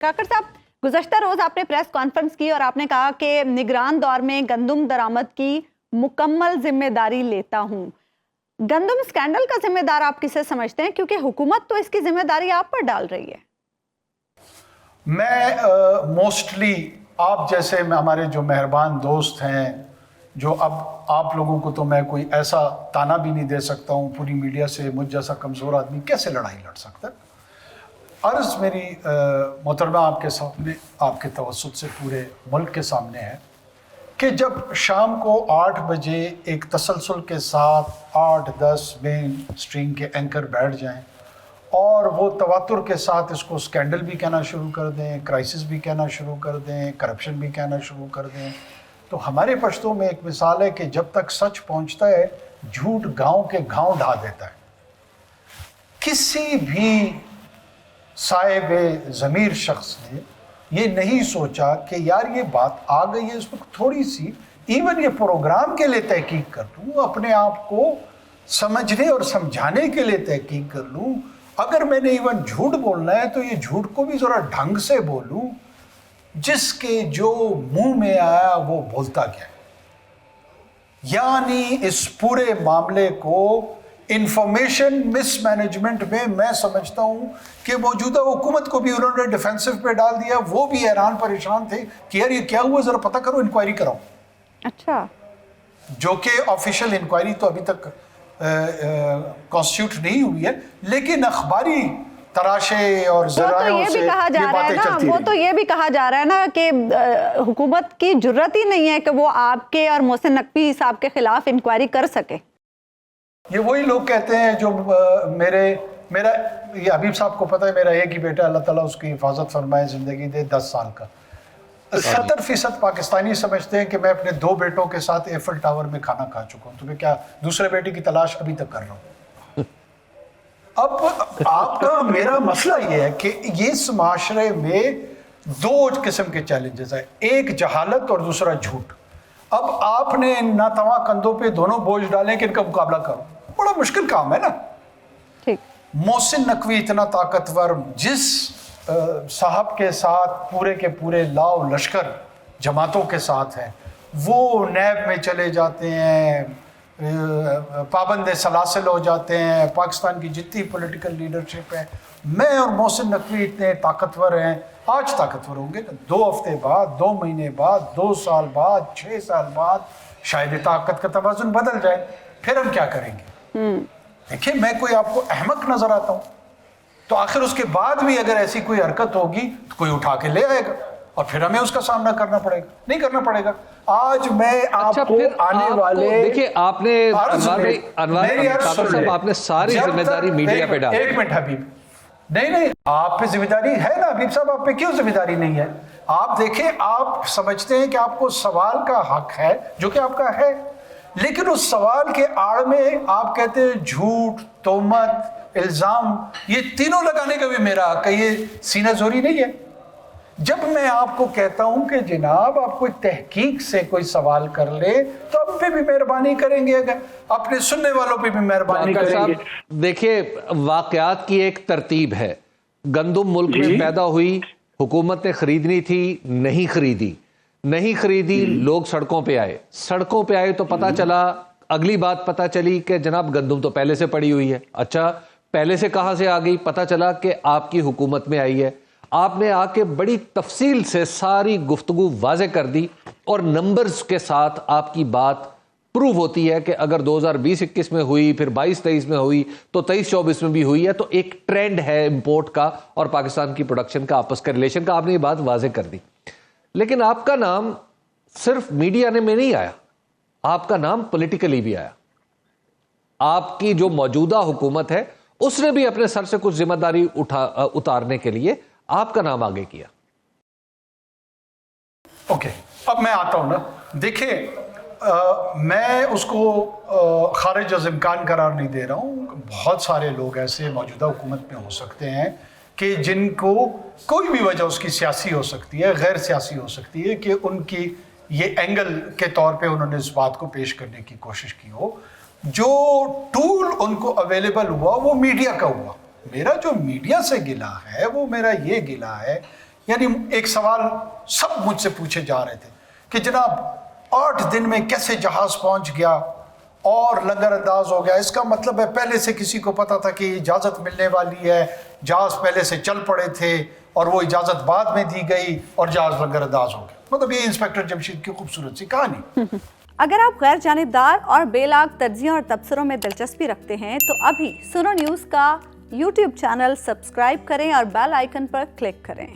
काकर साहब, गुज़श्ता रोज़ आपने press conference की और आपने कहा कि निगरान दौर में गंदम दरामद की मुकम्मल जिम्मेदारी लेता हूँ। गंदम स्कैंडल का जिम्मेदार आप किसे समझते हैं, क्योंकि हुकूमत तो इसकी जिम्मेदारी आप पर डाल रही है? मैं मोस्टली आप जैसे हमारे जो मेहरबान दोस्त हैं, जो अब आप लोगों को तो मैं कोई ऐसा ताना भी नहीं दे सकता हूँ, पूरी मीडिया से मुझ जैसा कमज़ोर आदमी कैसे लड़ाई लड़ सकता है। अर्ज़ मेरी मोहतरमा आपके सामने, आपके तवस्सुत से पूरे मुल्क के सामने है कि जब शाम को 8 बजे एक तसलसल के साथ 8-10 मेन स्ट्रीम के एंकर बैठ जाएं और वो तवातुर के साथ इसको स्कैंडल भी कहना शुरू कर दें, क्राइसिस भी कहना शुरू कर दें, करप्शन भी कहना शुरू कर दें, तो हमारे पश्तों में एक मिसाल है कि जब तक सच पहुंचता है, झूठ गांव के गांव ढा देता है। किसी भी साहिब ज़मीर शख्स ने ये नहीं सोचा कि यार ये बात आ गई है, इस पर थोड़ी सी इवन ये प्रोग्राम के लिए तहकीक कर लूँ, अपने आप को समझने और समझाने के लिए तहकीक कर लूँ। अगर मैंने इवन झूठ बोलना है तो ये झूठ को भी ज़रा ढंग से बोलूँ, जिसके जो मुंह में आया वो बोलता गया। यानी इस पूरे मामले को इंफॉर्मेशन मिसमैनेजमेंट में मैं समझता हूं कि मौजूदा हुकूमत को भी उन्होंने डिफेंसिव पे डाल दिया। वो भी हैरान परेशान थे कि यार ये क्या हुआ, जरा पता करो, इंक्वायरी कराओ। अच्छा, जो कि ऑफिशियल इंक्वायरी तो अभी तक कॉन्स्टिट्यूट नहीं हुई है, लेकिन अखबारी तराशे और ज़रायों से ये बातें चलती रही। वो तो ये भी कहा जा रहा है ना कि हुकूमत की जुर्रत ही नहीं है कि वो आपके और मोहसिन नकवी साहब के खिलाफ इंक्वायरी कर सके। ये वही लोग कहते हैं जो मेरा ये हबीब साहब को पता है, मेरा एक ही बेटा, अल्लाह ताला उसकी हिफाजत फरमाए, ज़िंदगी दे, 10 साल का। 70% पाकिस्तानी समझते हैं कि मैं अपने 2 बेटों के साथ एफिल टावर में खाना खा चुका हूँ, तो मैं क्या दूसरे बेटे की तलाश अभी तक कर रहा हूँ। अब आपका मेरा मसला ये है कि ये इस माशरे में 2 किस्म के चैलेंजेस हैं, एक जहालत और दूसरा झूठ। अब आपने नातवा कंधों पे दोनों बोझ डालें कि इनका मुकाबला करो, बड़ा मुश्किल काम है ना। ठीक, मोहसिन नकवी इतना ताकतवर, जिस साहब के साथ पूरे के पूरे लाव लश्कर जमातों के साथ हैं, वो नैब में चले जाते हैं, पाबंद सलासिल हो जाते हैं, पाकिस्तान की जितनी पॉलिटिकल लीडरशिप है, मैं और मोहसिन नकवी इतने ताकतवर हैं, आज ताकतवर होंगे 2 हफ्ते बाद, 2 महीने बाद, 2 साल बाद, 6 साल बाद शायद ताकत का तवाज़ुन बदल जाए, फिर हम क्या करेंगे। देखिए, मैं कोई आपको अहमक नजर आता हूँ तो आखिर उसके बाद भी अगर ऐसी कोई हरकत होगी तो कोई उठा के ले आएगा और फिर हमें उसका सामना करना पड़ेगा, नहीं करना पड़ेगा। आज मैं आपको आने वाले, देखिए आपने आपने सारी जिम्मेदारी मीडिया पे डाली। एक मिनट हबीब, नहीं, आप पे जिम्मेदारी है ना हबीब साहब, आप पे क्यों जिम्मेदारी नहीं है। आप देखें, आप समझते हैं कि आपको सवाल का हक है, जो कि आपका है, लेकिन उस सवाल के आड़ में आप कहते हैं झूठ, तोहमत, इल्जाम, ये तीनों लगाने का भी मेरा हक है, ये सीना जोरी नहीं है। जब मैं आपको कहता हूं कि जनाब आप कोई तहकीक से कोई सवाल कर ले तो अब पे भी मेहरबानी करेंगे, अगर अपने सुनने वालों पे भी मेहरबानी करेंगे। देखिए, वाकयात की एक तरतीब है। गंदम मुल्क में पैदा हुई, हुकूमत ने खरीदनी थी, नहीं खरीदी, लोग सड़कों पे आए तो पता चला, अगली बात पता चली कि जनाब गंदम तो पहले से पड़ी हुई है। अच्छा, पहले से कहां से आ गई? पता चला कि आपकी हुकूमत में आई है। आपने आके बड़ी तफसील से सारी गुफ्तगू वाज़े कर दी और नंबर्स के साथ आपकी बात प्रूव होती है कि अगर 2020-21 में हुई, फिर 22-23 में हुई, तो 23-24 में भी हुई है। तो एक ट्रेंड है इंपोर्ट का और पाकिस्तान की प्रोडक्शन का, आपस का रिलेशन का। आपने ये बात वाज़े कर दी, लेकिन आपका नाम सिर्फ मीडिया में नहीं आया, आपका नाम पॉलिटिकली भी आया। आपकी जो मौजूदा हुकूमत है उसने भी अपने सर से कुछ जिम्मेदारी उतारने के लिए आपका नाम आगे किया। ओके, अब मैं आता हूं ना। देखिए, मैं उसको खारिज अज़ इम्कान करार नहीं दे रहा हूं। बहुत सारे लोग ऐसे मौजूदा हुकूमत में हो सकते हैं कि जिनको कोई भी वजह, उसकी सियासी हो सकती है, गैर सियासी हो सकती है, कि उनकी ये एंगल के तौर पे उन्होंने इस बात को पेश करने की कोशिश की हो। जो टूल उनको अवेलेबल हुआ वो मीडिया का हुआ। मेरा जो मीडिया से गिला है वो मेरा ये गिला है यानी एक सवाल सब मुझसे पूछे जा रहे थे कि जनाब 8 दिन में कैसे जहाज पहुंच गया और लंगर अंदाज हो गया। इसका मतलब है पहले से किसी को पता था कि इजाज़त मिलने वाली है, जहाज पहले से चल पड़े थे और वो इजाज़त बाद में दी गई और जहाज लंगर अंदाज हो गया। मतलब ये इंस्पेक्टर जमशीद की खूबसूरत सी कहानी। अगर आप गैर जानिबदार और बेलाग तज्जियों और तबसरों में दिलचस्पी रखते हैं तो अभी सुनो न्यूज़ का YouTube चैनल सब्सक्राइब करें और बेल आइकन पर क्लिक करें।